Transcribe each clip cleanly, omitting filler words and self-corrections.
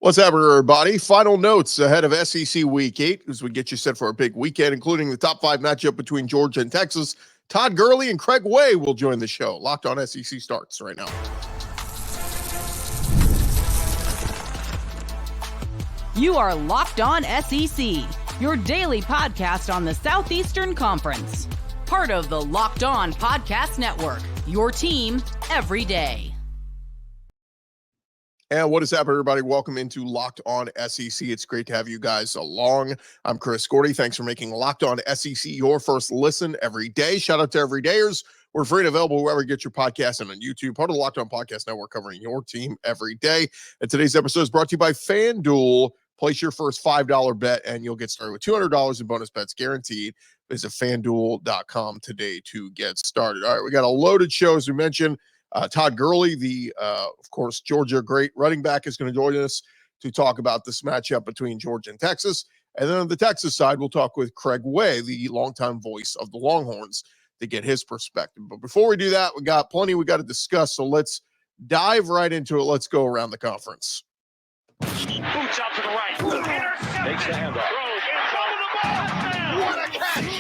What's happening, everybody? Final notes ahead of SEC Week 8 as we get you set for a big weekend, including the top 5 matchup between Georgia and Texas. Todd Gurley and Craig Way will join the show. Locked On SEC starts right now. You are Locked On SEC, your daily podcast on the Southeastern Conference. Part of the Locked On Podcast Network, your team every day. And what is happening, everybody? Welcome into Locked On SEC. It's great to have you guys along. I'm Chris Gordy. Thanks for making Locked On SEC your first listen every day. Shout out to everydayers. We're free and available wherever you get your podcast and on YouTube. Part of the Locked On Podcast Network, covering your team every day. And today's episode is brought to you by FanDuel. Place your first $5 bet and you'll get started with $200 in bonus bets guaranteed. Visit FanDuel.com today to get started. All right, we got a loaded show, as we mentioned. Todd Gurley, of course, Georgia great running back, is going to join us to talk about this matchup between Georgia and Texas. And then on the Texas side, we'll talk with Craig Way, the longtime voice of the Longhorns, to get his perspective. But before we do that, we got plenty we got to discuss. So let's dive right into it. Let's go around the conference. Boots out to the right. Takes the handoff.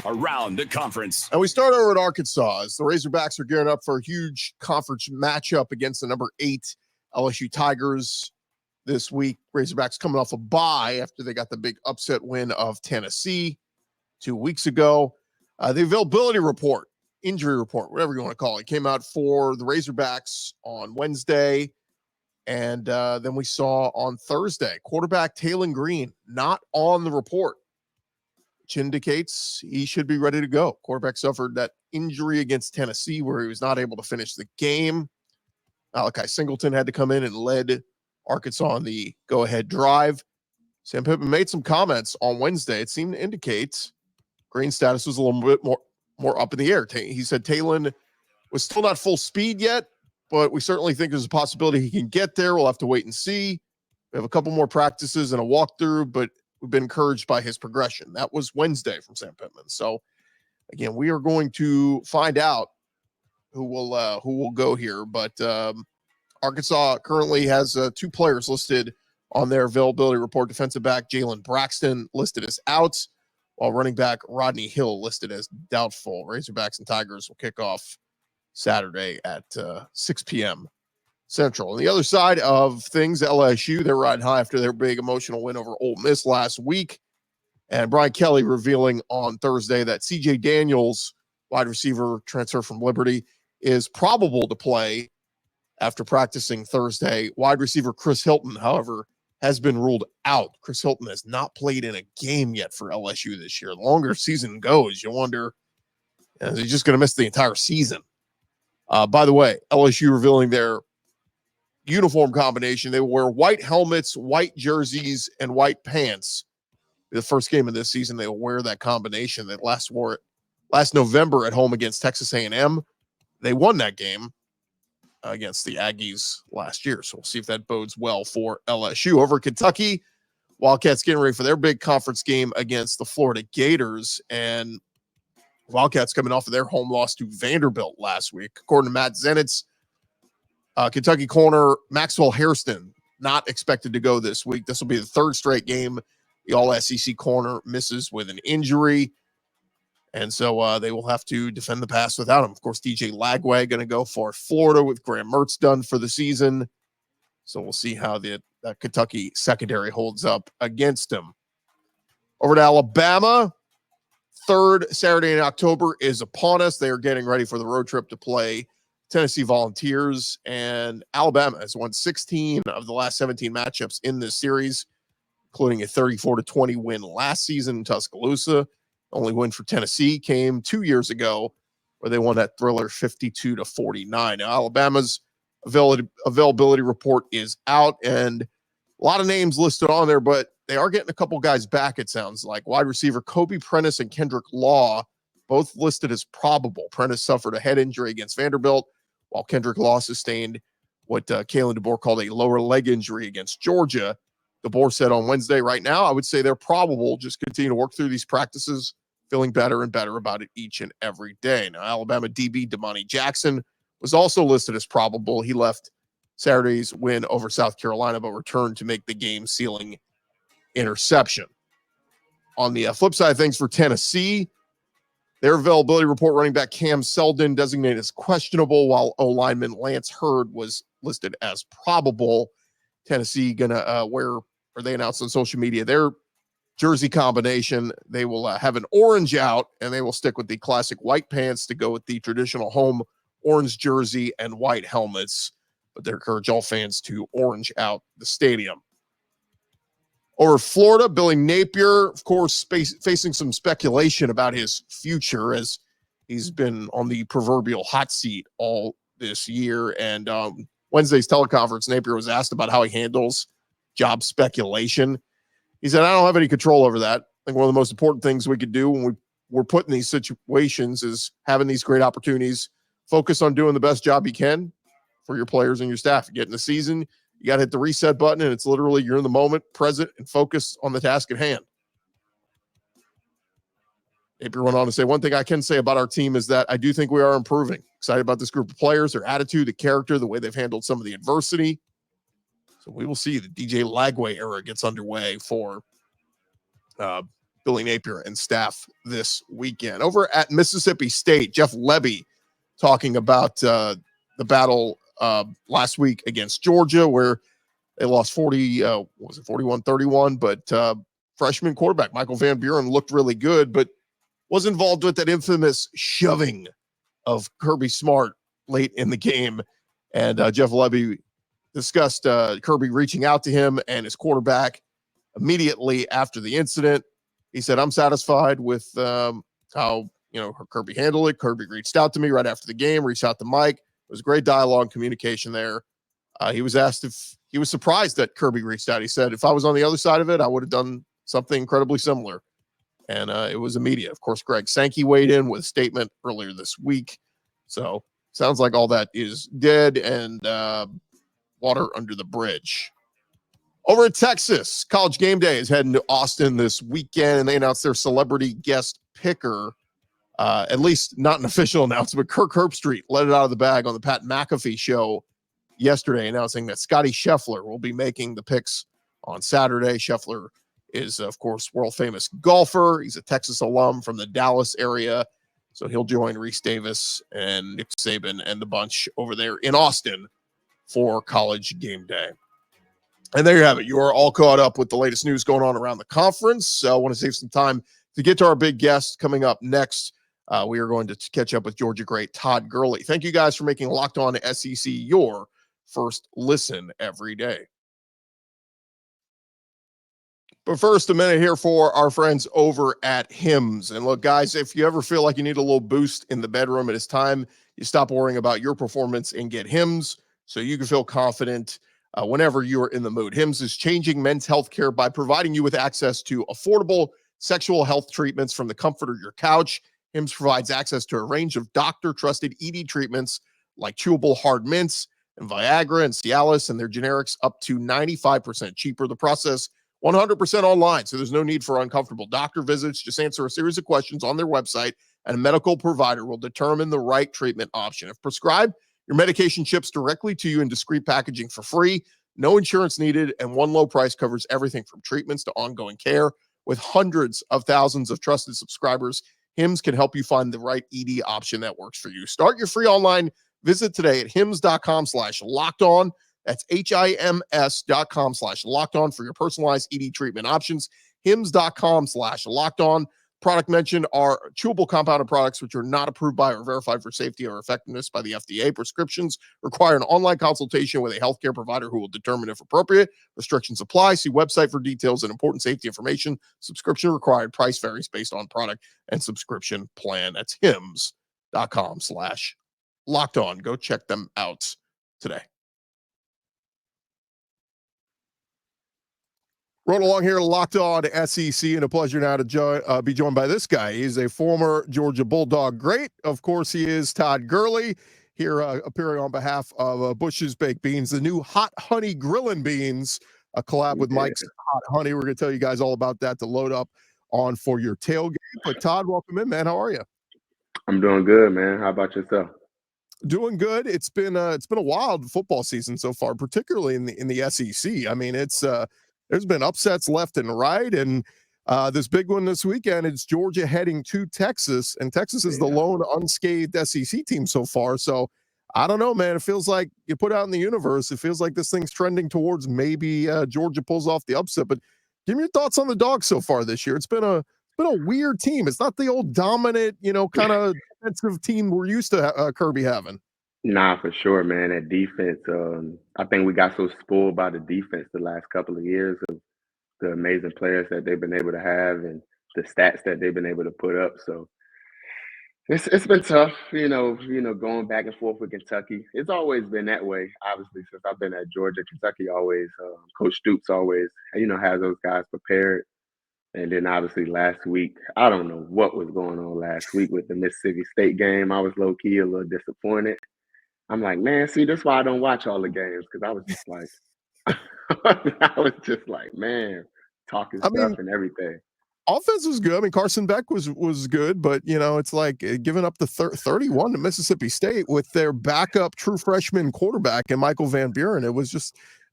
Around the conference. And we start over at Arkansas as the Razorbacks are gearing up for a huge conference matchup against the number 8 LSU Tigers this week. Razorbacks coming off a bye after they got the big upset win of Tennessee 2 weeks ago. The availability report, injury report, whatever you want to call it, came out for the Razorbacks on Wednesday. And then we saw on Thursday, quarterback Taylen Green not on the report, which indicates he should be ready to go. Quarterback suffered that injury against Tennessee where he was not able to finish the game. Malachi Singleton had to come in and led Arkansas on the go-ahead drive. Sam Pittman made some comments on Wednesday. It seemed to indicate Green's status was a little bit more up in the air. He said Taylen was still not full speed yet, but we certainly think there's a possibility he can get there. We'll have to wait and see. We have a couple more practices and a walkthrough, but we've been encouraged by his progression. That was Wednesday from Sam Pittman. So again, we are going to find out who will go here. But Arkansas currently has 2 players listed on their availability report. Defensive back Jalen Braxton listed as out, while running back Rodney Hill listed as doubtful. Razorbacks and Tigers will kick off Saturday at 6 p.m. Central. On the other side of things, LSU, they're riding high after their big emotional win over Ole Miss last week. And Brian Kelly revealing on Thursday that C.J. Daniels, wide receiver transfer from Liberty, is probable to play after practicing Thursday. Wide receiver Chris Hilton, however, has been ruled out. Chris Hilton has not played in a game yet for LSU this year. The longer season goes, you wonder, is he just going to miss the entire season? By the way, LSU revealing their uniform combination. They will wear white helmets, white jerseys, and white pants. The first game of this season, they will wear that combination. They last wore it last November at home against Texas A&M. They won that game against the Aggies last year. So we'll see if that bodes well for LSU. Over Kentucky, Wildcats getting ready for their big conference game against the Florida Gators. And Wildcats coming off of their home loss to Vanderbilt last week. According to Matt Zenitz, Kentucky corner Maxwell Hairston not expected to go this week. This will be the 3rd straight game the All-SEC corner misses with an injury. And so they will have to defend the pass without him. Of course, DJ Lagway going to go for Florida with Graham Mertz done for the season. So we'll see how the Kentucky secondary holds up against him. Over to Alabama. 3rd Saturday in October is upon us. They are getting ready for the road trip to play Tennessee Volunteers, and Alabama has won 16 of the last 17 matchups in this series, including a 34-20 win last season in Tuscaloosa. Only win for Tennessee came 2 years ago, where they won that thriller 52-49. Now, Alabama's availability report is out, and a lot of names listed on there, but they are getting a couple guys back, it sounds like. Wide receiver Kobe Prentice and Kendrick Law, both listed as probable. Prentice suffered a head injury against Vanderbilt, while Kendrick Law sustained what Kalen DeBoer called a lower leg injury against Georgia. DeBoer said on Wednesday, right now, I would say they're probable. Just continue to work through these practices, feeling better and better about it each and every day. Now, Alabama DB Damani Jackson was also listed as probable. He left Saturday's win over South Carolina, but returned to make the game-sealing interception. On the flip side of things for Tennessee, their availability report, running back Cam Seldon designated as questionable, while O-lineman Lance Hurd was listed as probable. Tennessee gonna wear, or they announced on social media, their jersey combination. They will have an orange out, and they will stick with the classic white pants to go with the traditional home orange jersey and white helmets. But they encourage all fans to orange out the stadium. Over Florida, Billy Napier, of course, facing some speculation about his future, as he's been on the proverbial hot seat all this year. And Wednesday's teleconference, Napier was asked about how he handles job speculation. He said, I don't have any control over that. I think one of the most important things we could do when we're put in these situations is having these great opportunities. Focus on doing the best job you can for your players and your staff. Get in the season, you got to hit the reset button, and it's literally you're in the moment, present, and focus on the task at hand. Napier went on to say, one thing I can say about our team is that I do think we are improving. Excited about this group of players, their attitude, the character, the way they've handled some of the adversity. So we will see the DJ Lagway era gets underway for Billy Napier and staff this weekend. Over at Mississippi State, Jeff Lebby talking about the battle last week against Georgia, where they lost 41-31, but freshman quarterback Michael Van Buren looked really good, but was involved with that infamous shoving of Kirby Smart late in the game. And Jeff Lebby discussed Kirby reaching out to him and his quarterback immediately after the incident. He said, I'm satisfied with how Kirby handled it. Kirby reached out to me right after the game, reached out to Mike. It was great dialogue, communication there. He was asked if he was surprised that Kirby reached out. He said, if I was on the other side of it, I would have done something incredibly similar. And it was immediate. Of course, Greg Sankey weighed in with a statement earlier this week. So sounds like all that is dead and water under the bridge. Over in Texas, College Game Day is heading to Austin this weekend, and they announced their celebrity guest picker. At least not an official announcement. Kirk Herbstreit let it out of the bag on the Pat McAfee show yesterday, announcing that Scotty Scheffler will be making the picks on Saturday. Scheffler is, of course, world-famous golfer. He's a Texas alum from the Dallas area, so he'll join Reese Davis and Nick Saban and the bunch over there in Austin for College Game Day. And there you have it. You are all caught up with the latest news going on around the conference. So I want to save some time to get to our big guest coming up next. We are going to catch up with Georgia great Todd Gurley. Thank you guys for making Locked On SEC your first listen every day. But first, a minute here for our friends over at Hims. And look, guys, if you ever feel like you need a little boost in the bedroom, it is time you stop worrying about your performance and get Hims so you can feel confident whenever you are in the mood. Hims is changing men's health care by providing you with access to affordable sexual health treatments from the comfort of your couch. Hims provides access to a range of doctor-trusted ED treatments like chewable hard mints and Viagra and Cialis, and their generics up to 95% cheaper. The process 100% online, so there's no need for uncomfortable doctor visits. Just answer a series of questions on their website, and a medical provider will determine the right treatment option. If prescribed, your medication ships directly to you in discreet packaging for free, no insurance needed, and one low price covers everything from treatments to ongoing care. With hundreds of thousands of trusted subscribers, Hims can help you find the right ED option that works for you. Start your free online visit today at hims.com/lockedon. That's HIMS.com/lockedon for your personalized ED treatment options. HIMS.com/lockedon. Product mentioned are chewable compounded products which are not approved by or verified for safety or effectiveness by the FDA. Prescriptions require an online consultation with a healthcare provider who will determine if appropriate. Restrictions apply. See website for details and important safety information. Subscription required. Price varies based on product and subscription plan. That's HIMS.com/lockedon. Go check them out today. Rolling along here, Locked On SEC, and a pleasure now to be joined by this guy. He's a former Georgia Bulldog great. Of course, he is Todd Gurley, here appearing on behalf of Bush's Baked Beans, the new Hot Honey Grillin' Beans, a collab with Mike's Hot Honey. We're going to tell you guys all about that to load up on for your tailgate. But Todd, welcome in, man. How are you? I'm doing good, man. How about yourself? Doing good. It's been a wild football season so far, particularly in the SEC. I mean, there's been upsets left and right, and this big one this weekend. It's Georgia heading to Texas, and Texas is the Yeah. lone unscathed SEC team so far. So I don't know, man. It feels like you put out in the universe. It feels like this thing's trending towards maybe Georgia pulls off the upset. But give me your thoughts on the Dogs so far this year. It's been a weird team. It's not the old dominant, kind of defensive team we're used to Kirby having. Nah, for sure, man. That defense, I think we got so spoiled by the defense the last couple of years of the amazing players that they've been able to have and the stats that they've been able to put up. So it's been tough, going back and forth with Kentucky. It's always been that way, obviously, since I've been at Georgia. Kentucky always, Coach Stoops always, has those guys prepared. And then obviously last week, I don't know what was going on last week with the Mississippi State game. I was low key a little disappointed. I'm like, man, see, that's why I don't watch all the games because I was just like, man, talking I stuff mean, and everything. offense was good. I mean, Carson Beck was good, but it's like giving up the 31 to Mississippi State with their backup true freshman quarterback and Michael Van Buren.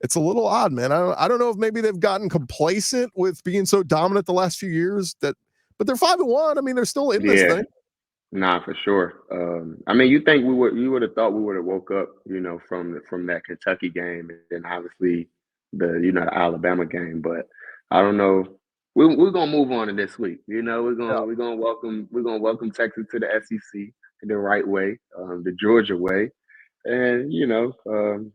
It's a little odd, man. I don't know if maybe they've gotten complacent with being so dominant the last few years but they're 5-1. I mean, they're still in this Yeah, thing. nah, for sure. I mean, you would have thought we would have woke up, from that Kentucky game and then obviously the Alabama game, but I don't know. We're gonna move on to this week. We're gonna welcome Texas to the SEC the right way, the Georgia way, and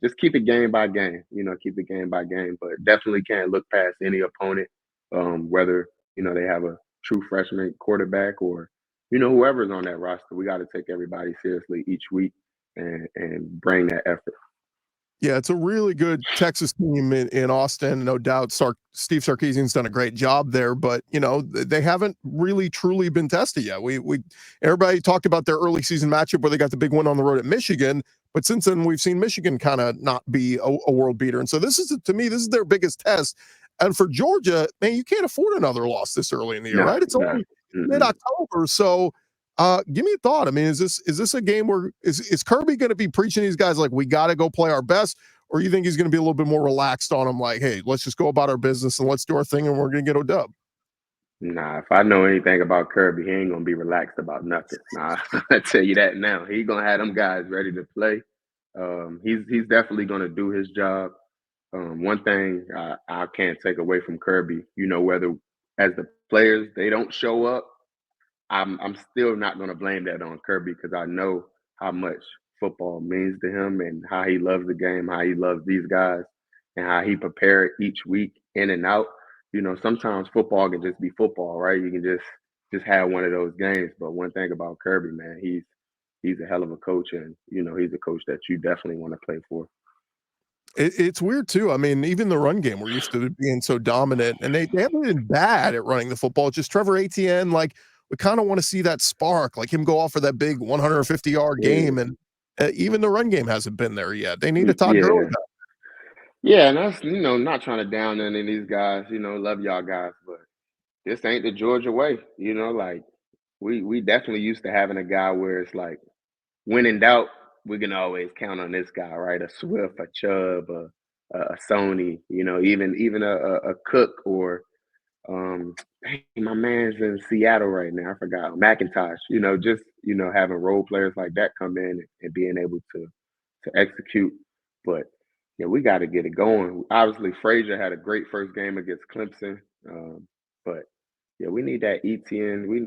just keep it game by game. Keep it game by game, but definitely can't look past any opponent, whether they have a true freshman quarterback or whoever's on that roster. We got to take everybody seriously each week and bring that effort. Yeah, it's a really good Texas team in Austin. No doubt, Steve Sarkisian's done a great job there, but they haven't really truly been tested yet. We everybody talked about their early season matchup where they got the big win on the road at Michigan, but since then we've seen Michigan kind of not be a world beater, and so to me this is their biggest test. And for Georgia, man, you can't afford another loss this early in the year, No, right? It's no. only Mm-mm. mid-October, so. Give me a thought. I mean, is this a game where is Kirby going to be preaching these guys like we got to go play our best, or you think he's going to be a little bit more relaxed on them, like, hey, let's just go about our business and let's do our thing, and we're going to get a dub? Nah, if I know anything about Kirby, he ain't gonna be relaxed about nothing. Nah, I tell you that now. He gonna have them guys ready to play. He's definitely gonna do his job. One thing I can't take away from Kirby, whether as the players they don't show up, I'm still not going to blame that on Kirby because I know how much football means to him and how he loves the game, how he loves these guys, and how he prepared each week in and out. Sometimes football can just be football, right? You can just have one of those games. But one thing about Kirby, man, he's a hell of a coach, and he's a coach that you definitely want to play for. It's weird too. I mean, even the run game, we're used to it being so dominant, and they haven't been bad at running the football. It's just Trevor Etienne, like we kind of want to see that spark, like him go off for that big 150-yard Yeah. game, and even the run game hasn't been there yet. They need a Todd Yeah. Gurley back. Yeah, and that's not trying to down any of these guys, love y'all guys, but this ain't the Georgia way, like we definitely used to having a guy where it's like when in doubt, we can always count on this guy, right? A Swift, a Chubb, a Sony, even a Cook or dang, my man's in Seattle right now. I forgot McIntosh. Just having role players like that come in and being able to execute. But yeah, we got to get it going. Obviously, Frazier had a great first game against Clemson, but yeah, we need that ETN. We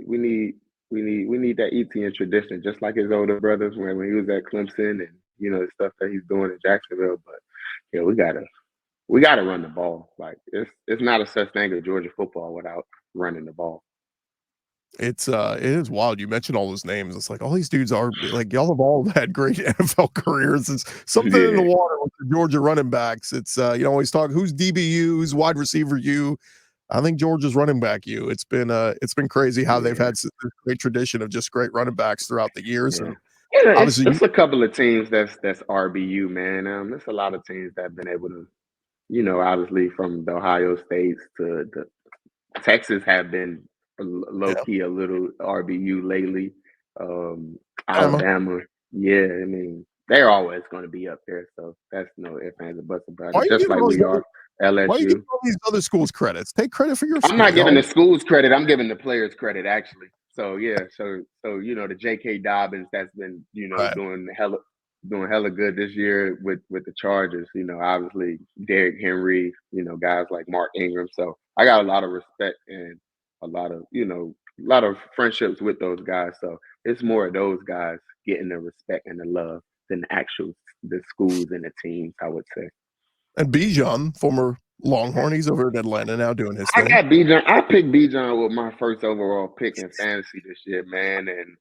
need that ETN tradition, just like his older brothers when he was at Clemson and the stuff that he's doing in Jacksonville. But yeah, we gotta run the ball. Like it's not a such thing as Georgia football without running the ball. It is wild. You mentioned all those names. It's like all these dudes are like y'all have all had great NFL careers. It's something in the Yeah, water with the Georgia running backs. It's you always talk who's DBU, who's wide receiver you. I think Georgia's running back you. It's been crazy how they've yeah, had this great tradition of just great running backs throughout the years. yeah. And It's obviously, it's a couple of teams that's RBU, man. There's a lot of teams that have been able to, obviously from the Ohio States to the Texas have been low yeah, key a little RBU lately. Alabama. Alabama, Yeah, I mean, they're always going to be up there, so that's no ifs, ands, or buts about Why it. are you Just giving like we are why are you giving LSU. all these other schools credits? Take credit for your I'm school, not giving y'all. the schools credit. I'm giving the players credit, actually. So yeah, so the J.K. Dobbins that's been Right. doing hella good this year with the Chargers. Obviously Derrick Henry. Guys like Mark Ingram. So I got a lot of respect and a lot of friendships with those guys. So it's more of those guys getting the respect and the love than the schools and the teams, I would say. And Bijan, former Longhorn, he's over in Atlanta now doing his I thing. got Bijan. I picked Bijan with my first overall pick in fantasy this year, man. And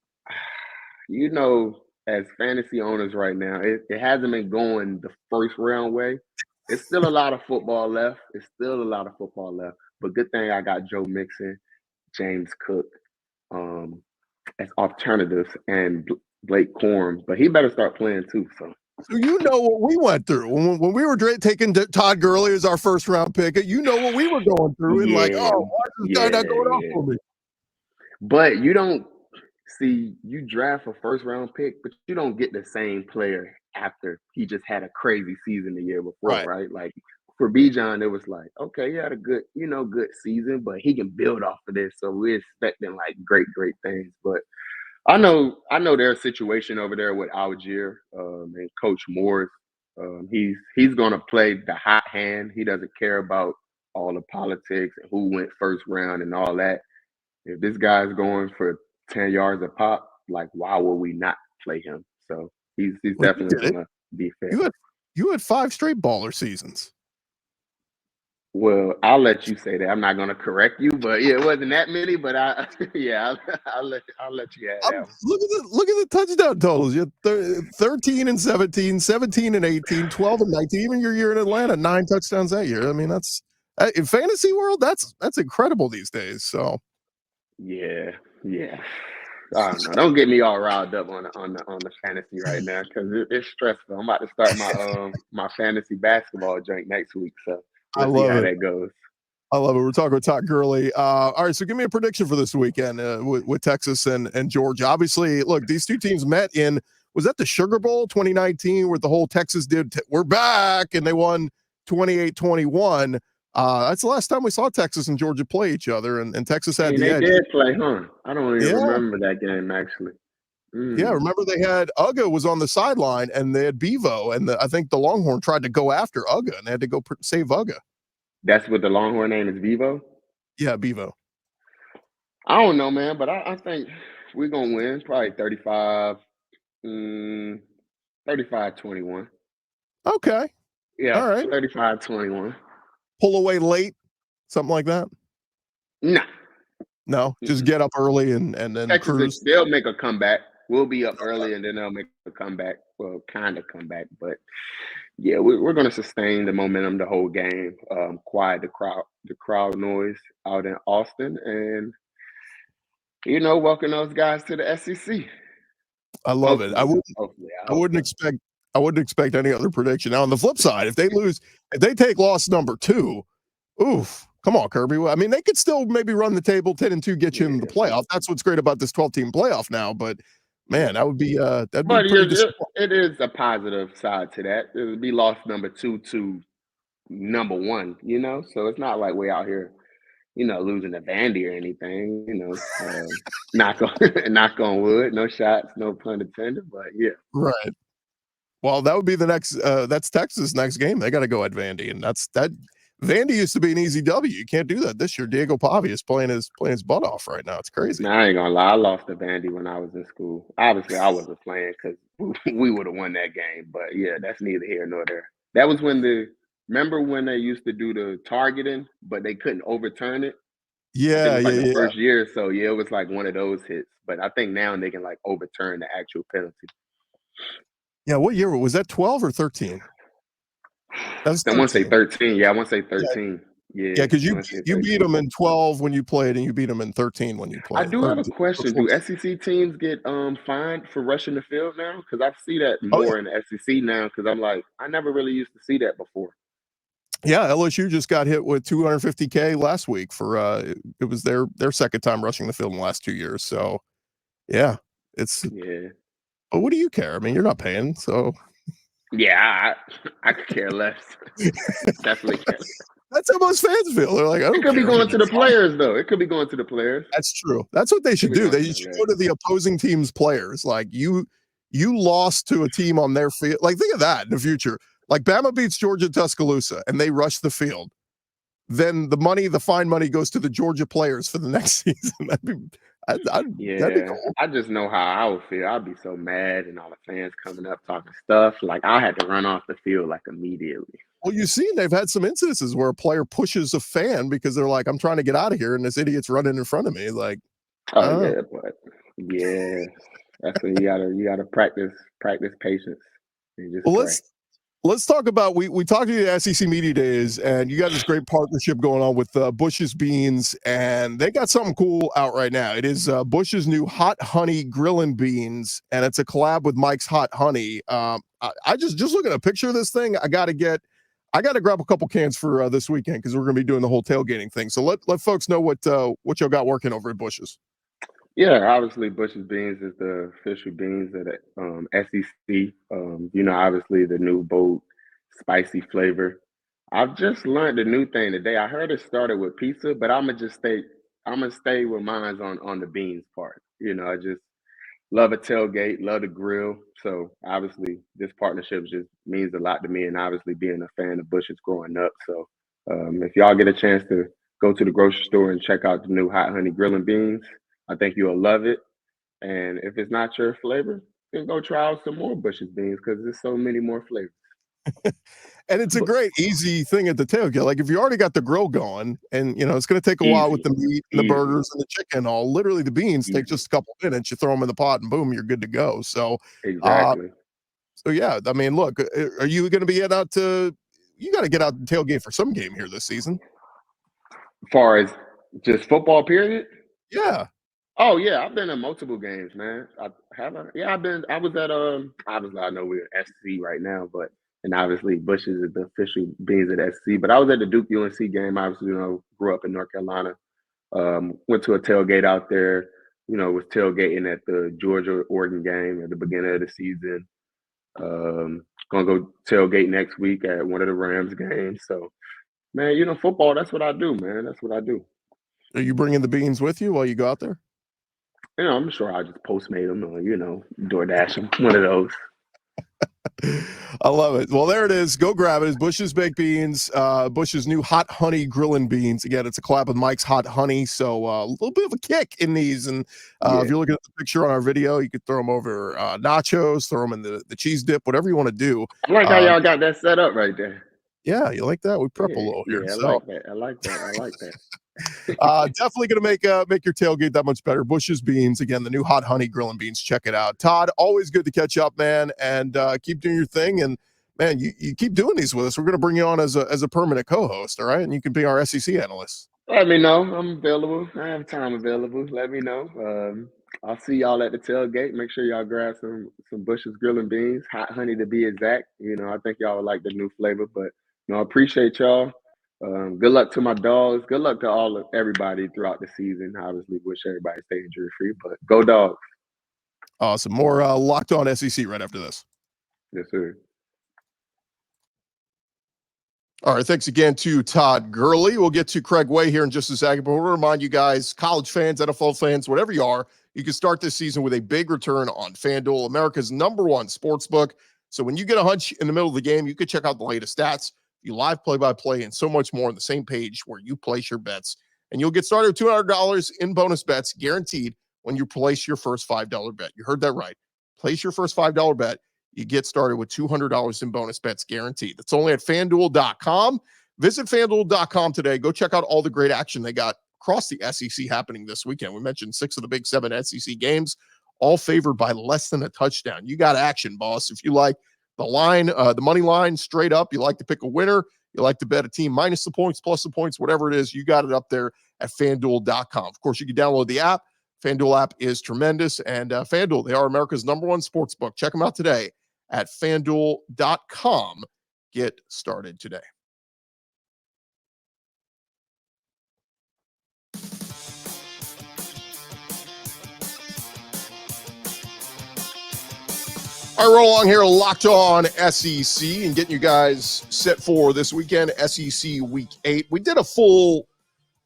as fantasy owners right now, it hasn't been going the first round way. It's still a lot of football left. But good thing I got Joe Mixon, James Cook, as alternatives, and Blake Corum. But he better start playing too. So So what we went through when we were taking Todd Gurley as our first round pick. What we were going through, and like, yeah, why is this guy not going off yeah. for me? But you don't see you draft a first round pick, but you don't get the same player after he just had a crazy season the year before, right? Like for Bijan, it was like, okay, he had a good season, but he can build off of this. So we're expecting like great things. But I know their situation over there with Algier and Coach Morris. He's gonna play the hot hand. He doesn't care about all the politics and who went first round and all that. If this guy's going for 10 yards a pop, like why would we not play him? So he's Well, you definitely did it. gonna be fair. You had 5 straight baller seasons. Well, I'll let you say that. I'm not gonna correct you, but yeah, it wasn't that many. But I'll let you have that one. Look at the touchdown totals. You had 13 and 17, 17 and 18, 12 and 19. Even your year in Atlanta, 9 touchdowns that year. I mean, that's in fantasy world. That's incredible these days. So Yeah. I don't know. Don't get me all riled up on the fantasy right now because it's stressful. I'm about to start my fantasy basketball joint next week, so we'll see how that goes. I love it. We're talking with Todd Gurley. All right, so give me a prediction for this weekend with Texas and Georgia. Obviously, look, these two teams met was that the Sugar Bowl 2019 where the whole Texas we're back and they won 28-21. That's the last time we saw Texas and Georgia play each other, and Texas had the edge. They did play, huh? I don't even remember that game, actually. Yeah, remember they had Uga was on the sideline, and they had Bevo, and I think the Longhorn tried to go after Uga, and they had to go save Uga. That's what the Longhorn name is, Bevo? Yeah, Bevo. I don't know, man, but I think we're going to win probably 35-21. Okay. Yeah, all right. 35-21. Pull away late, something like that? No, just get up early and then Texas, cruise. They'll make a comeback. We'll be up early, and then they'll make a comeback. Well, kind of comeback, but yeah, we're going to sustain the momentum the whole game. Quiet the crowd noise out in Austin, and welcome those guys to the SEC. I love it. I wouldn't expect any other prediction. Now on the flip side, if they take loss number 2, oof. Come on, Kirby. I mean, they could still maybe run the table 10-2, get you in the playoff. That's what's great about this 12-team playoff now. But man, that'd be pretty disappointing. It is a positive side to that. It would be loss number 2 to number 1. So it's not like we're out here, losing to Vandy or anything. Knock on wood, no shots, no pun intended. But yeah, right. Well, that would be the next. That's Texas' next game. They got to go at Vandy, and that. Vandy used to be an easy W. You can't do that this year. Diego Pavi is playing his butt off right now. It's crazy. I ain't gonna lie. I lost to Vandy when I was in school. Obviously, I wasn't playing because we would have won that game. But yeah, that's neither here nor there. That was remember when they used to do the targeting, but they couldn't overturn it? Yeah, the first year. So yeah, it was like one of those hits. But I think now they can like overturn the actual penalty. Yeah, what year was that? 12 or 13? I want to say 13. Yeah, I want to say 13. Yeah, because you beat them in 12 when you played, and you beat them in 13 when you played. I do have a question. Do SEC teams get fined for rushing the field now? Because I see that more in the SEC now. Because I'm like, I never really used to see that before. Yeah, LSU just got hit with $250K last week for it was their second time rushing the field in the last 2 years. So yeah, it's But what do you care? I mean, you're not paying, so. Yeah, I could care less. Definitely care less. That's how most fans feel. They're like, I don't It could be care. going to the players, though. It could be going to the players. That's true. That's what they should do. They should go to the opposing team's players. Like you lost to a team on their field. Like think of that in the future. Like Bama beats Georgia Tuscaloosa and they rush the field. Then the fine money goes to the Georgia players for the next season. That'd be cool. I just know how I would feel. I'd be so mad and all the fans coming up talking stuff. Like I had to run off the field like immediately. Well, you've seen they've had some incidences where a player pushes a fan because they're like, I'm trying to get out of here, and this idiot's running in front of me. Like, that's when you gotta practice patience. And just well, let's talk about we talked to the SEC Media Days, and you got this great partnership going on with Bush's Beans, and they got something cool out right now. It is Bush's new Hot Honey Grillin' Beans, and it's a collab with Mike's Hot Honey. I just looking at a picture of this thing, I got to grab a couple cans for this weekend because we're going to be doing the whole tailgating thing. So let folks know what y'all got working over at Bush's. Yeah, obviously Bush's Beans is the official beans of the SEC. Obviously the new bold, spicy flavor. I've just learned a new thing today. I heard it started with pizza, but I'm gonna stay with mine's on the beans part. I just love a tailgate, love the grill. So obviously this partnership just means a lot to me, and obviously being a fan of Bush's growing up. So if y'all get a chance to go to the grocery store and check out the new Hot Honey Grillin' Beans, I think you'll love it. And if it's not your flavor, then go try out some more Bush's Beans because there's so many more flavors. And it's a great, easy thing at the tailgate. Like if you already got the grill going and, it's going to take a while with the meat and the burgers and the chicken, literally the beans take just a couple minutes. You throw them in the pot and boom, you're good to go. So exactly. Yeah, I mean, look, are you going to be you got to get out and tailgate for some game here this season? As far as just football period? Yeah. Oh yeah, I've been in multiple games, man. I was at obviously I know we're at SC right now, but and obviously Bush's is the official beans at SC. But I was at the Duke UNC game. Obviously, grew up in North Carolina. Went to a tailgate out there. Was tailgating at the Georgia Oregon game at the beginning of the season. Gonna go tailgate next week at one of the Rams games. So, man, football. That's what I do, man. That's what I do. Are you bringing the beans with you while you go out there? I'm sure I'll just Postmate them or, DoorDash them, one of those. I love it. Well, there it is. Go grab it. It's Bush's Baked Beans, Bush's new Hot Honey Grillin' Beans. Again, it's a collab with Mike's Hot Honey, so a little bit of a kick in these. And if you're looking at the picture on our video, you could throw them over nachos, throw them in the cheese dip, whatever you want to do. I like how y'all got that set up right there. Yeah, you like that? We prep a little here. Yeah, I like that. Definitely going to make your tailgate that much better. Bush's Beans, again, the new Hot Honey Grillin' Beans. Check it out. Todd, always good to catch up, man, and keep doing your thing. And man, you keep doing these with us. We're going to bring you on as a permanent co-host, all right? And you can be our SEC analyst. Let me know. I'm available. I have time available. Let me know. I'll see y'all at the tailgate. Make sure y'all grab some Bush's Grillin' Beans, hot honey to be exact. I think y'all would like the new flavor, but I appreciate y'all. Good luck to my dogs. Good luck to everybody throughout the season. Obviously, wish everybody stay injury free, but go dogs. Awesome. More Locked On SEC right after this. Yes, sir. All right. Thanks again to Todd Gurley. We'll get to Craig Way here in just a second, but we'll remind you guys, college fans, NFL fans, whatever you are, you can start this season with a big return on FanDuel, America's #1 sportsbook. So when you get a hunch in the middle of the game, you can check out the latest stats, you live play-by-play, and so much more on the same page where you place your bets. And you'll get started with $200 in bonus bets guaranteed when you place your first $5 bet. You heard that right. Place your first $5 bet. You get started with $200 in bonus bets guaranteed. That's only at FanDuel.com. Visit FanDuel.com today. Go check out all the great action they got across the SEC happening this weekend. We mentioned 6 of the big 7 SEC games, all favored by less than a touchdown. You got action, boss. If you like the line, the money line straight up, you like to pick a winner, you like to bet a team minus the points, plus the points, whatever it is, you got it up there at FanDuel.com. Of course, you can download the app. FanDuel app is tremendous. And FanDuel, they are America's #1 sportsbook. Check them out today at FanDuel.com. Get started today. All right, roll along here, Locked On SEC, and getting you guys set for this weekend, SEC Week 8. We did a full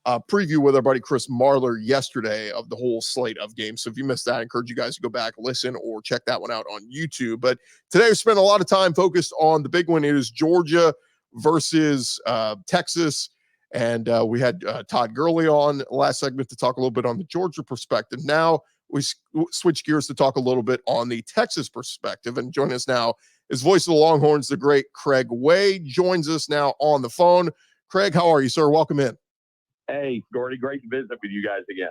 preview with our buddy Chris Marler yesterday of the whole slate of games. So if you missed that, I encourage you guys to go back, listen, or check that one out on YouTube. But today we spent a lot of time focused on the big one. It is Georgia versus Texas. And we had Todd Gurley on last segment to talk a little bit on the Georgia perspective. Now we switch gears to talk a little bit on the Texas perspective. And joining us now is voice of the Longhorns, the great Craig Way, joins us now on the phone. Craig, how are you, sir? Welcome in. Hey, Gordy, great to visit with you guys again.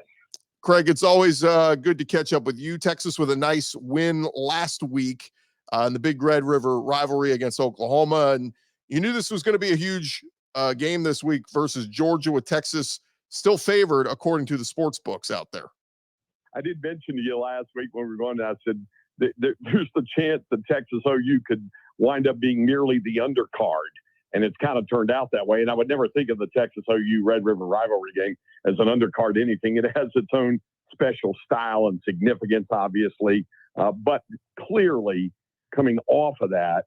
Craig, it's always good to catch up with you. Texas with a nice win last week in the Big Red River rivalry against Oklahoma. And you knew this was going to be a huge game this week versus Georgia, with Texas still favored according to the sports books out there. I did mention to you last week when we were going, I said there's the chance that Texas OU could wind up being merely the undercard. And it's kind of turned out that way. And I would never think of the Texas OU Red River rivalry game as an undercard anything. It has its own special style and significance, obviously. But clearly, coming off of that,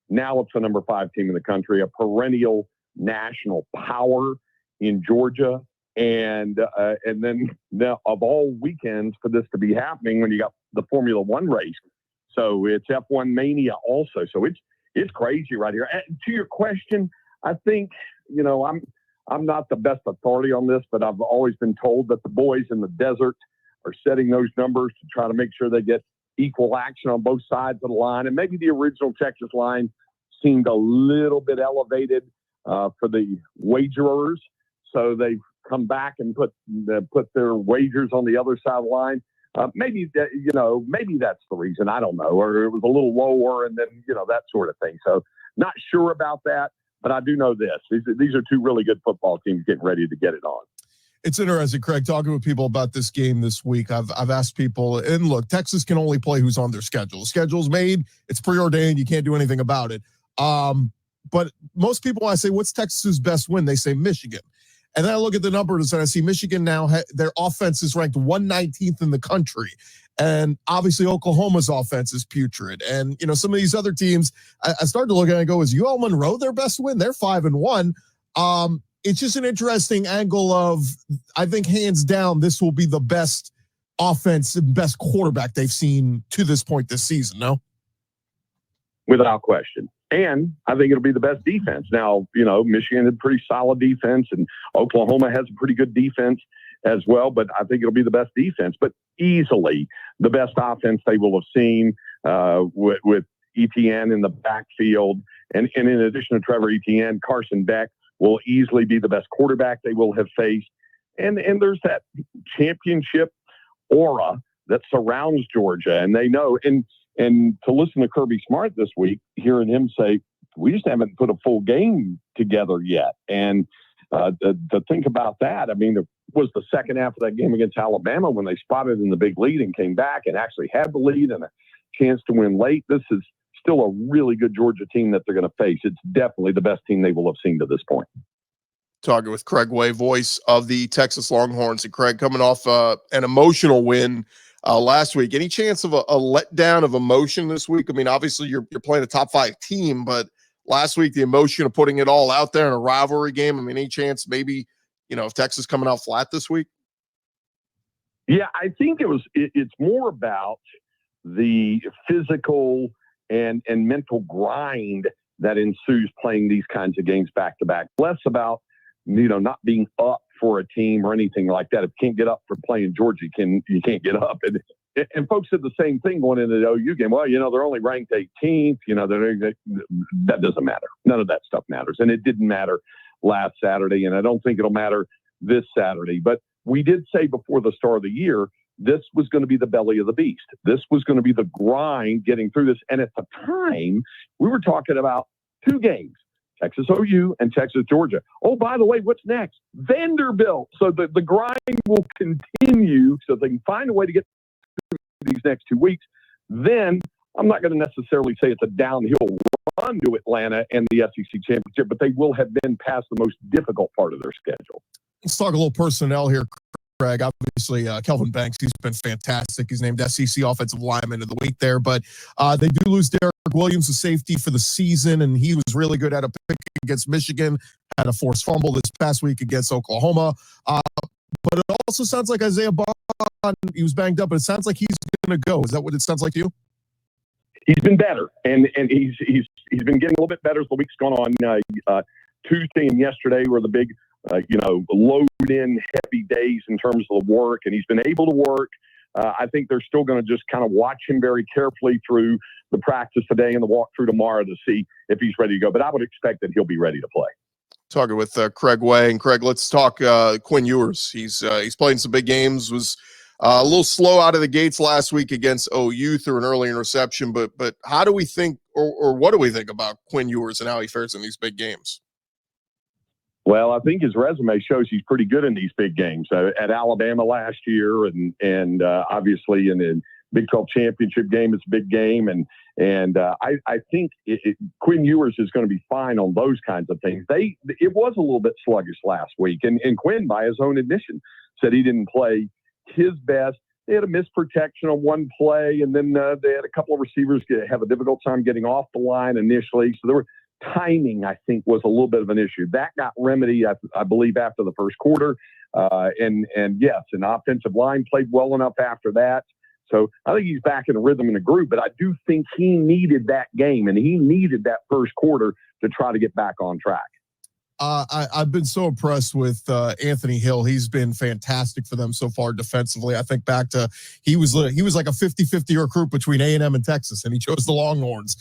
now it's the number 5 team in the country, a perennial national power in Georgia. And then now, of all weekends for this to be happening, when you got the Formula One race. So it's F1 mania also. So it's crazy right here. And to your question, I think, I'm not the best authority on this, but I've always been told that the boys in the desert are setting those numbers to try to make sure they get equal action on both sides of the line. And maybe the original Texas line seemed a little bit elevated for the wagerers. So they've come back and put their wagers on the other side of the line. Maybe that's the reason. I don't know. Or it was a little lower, and then, that sort of thing. So not sure about that, but I do know this. These are two really good football teams getting ready to get it on. It's interesting, Craig, talking with people about this game this week. I've asked people, and look, Texas can only play who's on their schedule. The schedule's made. It's preordained. You can't do anything about it. But most people, I say, what's Texas's best win? They say Michigan. And then I look at the numbers and I see Michigan now, their offense is ranked 119th in the country. And obviously Oklahoma's offense is putrid. And, some of these other teams, I started to look at it and go, is UL Monroe their best win? They're 5-1. It's just an interesting angle of, I think hands down, this will be the best offense and best quarterback they've seen to this point this season, no? Without question. And I think it'll be the best defense. Now, Michigan had pretty solid defense, and Oklahoma has a pretty good defense as well, but I think it'll be the best defense. But easily the best offense they will have seen with Etienne in the backfield. And in addition to Trevor Etienne, Carson Beck will easily be the best quarterback they will have faced. And there's that championship aura that surrounds Georgia, and they know. And to listen to Kirby Smart this week, hearing him say, we just haven't put a full game together yet. And to think about that, I mean, it was the second half of that game against Alabama when they spotted in the big lead and came back and actually had the lead and a chance to win late. This is still a really good Georgia team that they're going to face. It's definitely the best team they will have seen to this point. Talking with Craig Way, voice of the Texas Longhorns. And Craig, coming off an emotional win last week. Any chance of a letdown of emotion this week? I mean, obviously you're playing a top 5 team, but last week the emotion of putting it all out there in a rivalry game. I mean, any chance maybe, if Texas coming out flat this week? Yeah, I think it's more about the physical and mental grind that ensues playing these kinds of games back to back. Less about, not being up for a team or anything like that. If you can't get up for playing Georgia, you can't get up. And folks said the same thing going into the OU game. Well, they're only ranked 18th. That doesn't matter. None of that stuff matters. And it didn't matter last Saturday, and I don't think it'll matter this Saturday. But we did say before the start of the year, this was going to be the belly of the beast. This was going to be the grind getting through this. And at the time, we were talking about 2 games. Texas OU and Texas Georgia. Oh, by the way, what's next? Vanderbilt. So the grind will continue so they can find a way to get through these next 2 weeks. Then I'm not going to necessarily say it's a downhill run to Atlanta and the SEC championship, but they will have been past the most difficult part of their schedule. Let's talk a little personnel here. Craig. Obviously, Kelvin Banks, he's been fantastic. He's named SEC Offensive Lineman of the Week there, but they do lose Derek Williams, the safety, for the season, and he was really good at a pick against Michigan, had a forced fumble this past week against Oklahoma. But it also sounds like Isaiah Bond, he was banged up, but it sounds like he's going to go. Is that what it sounds like to you? He's been better, and he's been getting a little bit better as the week's gone on. Tuesday and yesterday were the big, load-in heavy days in terms of the work, and he's been able to work. I think they're still going to just kind of watch him very carefully through the practice today and the walkthrough tomorrow to see if he's ready to go. But I would expect that he'll be ready to play. Talking with Craig Way. And Craig, let's talk Quinn Ewers. He's playing some big games, was a little slow out of the gates last week against OU through an early interception. But how do we think, or what do we think about Quinn Ewers and how he fares in these big games? Well, I think his resume shows he's pretty good in these big games. At Alabama last year, and obviously in the Big 12 championship game, it's a big game. And I think Quinn Ewers is going to be fine on those kinds of things. It was a little bit sluggish last week, and Quinn, by his own admission, said he didn't play his best. They had a missed protection on one play, and then they had a couple of receivers have a difficult time getting off the line initially. So there were timing, I think, was a little bit of an issue. That got remedied, I believe, after the first quarter. And yes, an offensive line played well enough after that. So I think he's back in a rhythm and a groove, but I do think he needed that game and he needed that first quarter to try to get back on track. I've been so impressed with Anthony Hill. He's been fantastic for them so far defensively. I think back to he was like a 50-50 recruit between A&M and Texas, and he chose the Longhorns.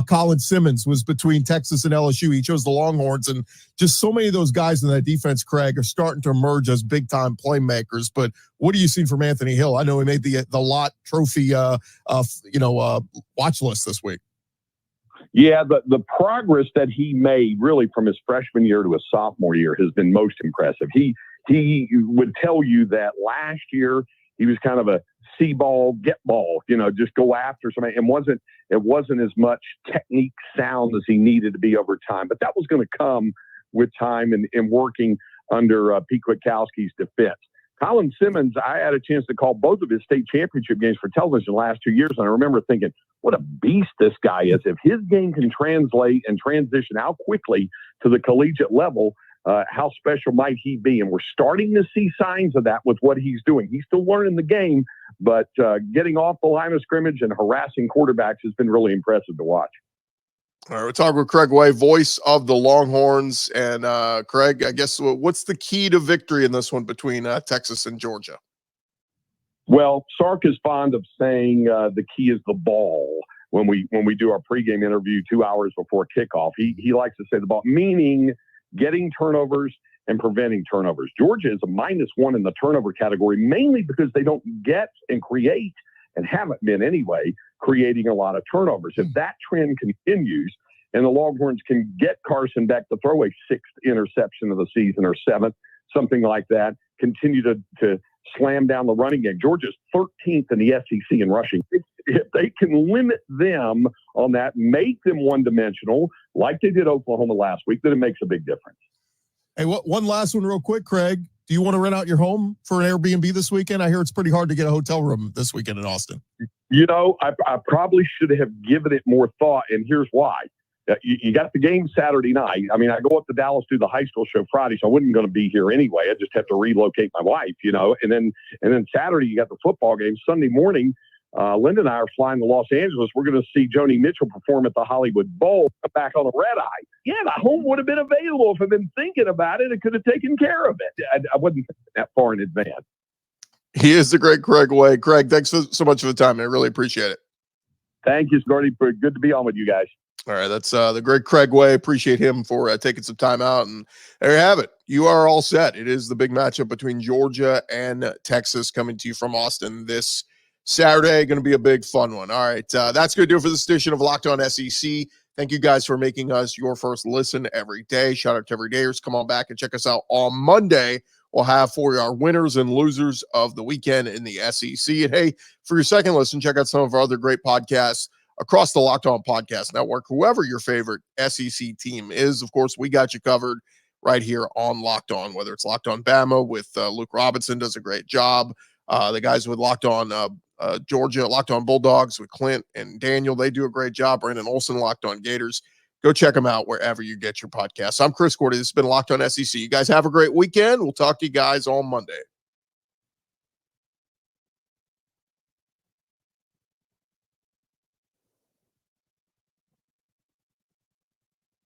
Colin Simmons was between Texas and LSU. He chose the Longhorns, and just so many of those guys in that defense, Craig, are starting to emerge as big-time playmakers. But what are you seeing from Anthony Hill? I know he made the Lott Trophy watch list this week. Yeah, the progress that he made really from his freshman year to his sophomore year has been most impressive. He would tell you that last year he was kind of a see ball, get ball, just go after somebody. And it wasn't as much technique sound as he needed to be over time. But that was going to come with time and working under Pete Kwiatkowski's defense. Colin Simmons, I had a chance to call both of his state championship games for television the last 2 years, and I remember thinking, what a beast this guy is. If his game can translate and transition out quickly to the collegiate level, how special might he be? And we're starting to see signs of that with what he's doing. He's still learning the game, but getting off the line of scrimmage and harassing quarterbacks has been really impressive to watch. All right, we're talking with Craig Way, voice of the Longhorns. And Craig, I guess what's the key to victory in this one between Texas and Georgia? Well, Sark is fond of saying the key is the ball when we do our pregame interview 2 hours before kickoff. He likes to say the ball, meaning getting turnovers and preventing turnovers. Georgia is a -1 in the turnover category, mainly because they don't get and create, and haven't been anyway, creating a lot of turnovers. If that trend continues and the Longhorns can get Carson Beck to throw a 6th interception of the season or 7th, something like that, continue to slam down the running game. Georgia's 13th in the SEC in rushing. If they can limit them on that, make them one-dimensional, like they did Oklahoma last week, then it makes a big difference. Hey, one last one real quick, Craig. Do you want to rent out your home for an Airbnb this weekend? I hear it's pretty hard to get a hotel room this weekend in Austin. I probably should have given it more thought, and here's why. You got the game Saturday night. I mean, I go up to Dallas to do the high school show Friday, so I wasn't going to be here anyway. I just have to relocate my wife, and then Saturday you got the football game. Sunday morning, Linda and I are flying to Los Angeles. We're going to see Joni Mitchell perform at the Hollywood Bowl back on a red eye. Yeah, the home would have been available if I'd been thinking about it. It could have taken care of it. I wasn't thinking that far in advance. He is the great Craig Way. Craig, thanks so much for the time, man. I really appreciate it. Thank you, Gordy. Good to be on with you guys. All right, that's the great Craig Way. Appreciate him for taking some time out. And there you have it. You are all set. It is the big matchup between Georgia and Texas coming to you from Austin this Saturday. Going to be a big, fun one. All right, that's going to do it for this edition of Locked On SEC. Thank you guys for making us your first listen every day. Shout out to everydayers. Come on back and check us out on Monday. We'll have for you our winners and losers of the weekend in the SEC. And hey, for your second listen, check out some of our other great podcasts across the Locked On Podcast Network. Whoever your favorite SEC team is, of course, we got you covered. right here on Locked On, whether it's Locked On Bama with Luke Robinson does a great job. The guys with Locked On Georgia, Locked On Bulldogs with Clint and Daniel, they do a great job. Brandon Olson, Locked On Gators. Go check them out wherever you get your podcasts. I'm Chris Gordy. This has been Locked On SEC. You guys have a great weekend. We'll talk to you guys on Monday.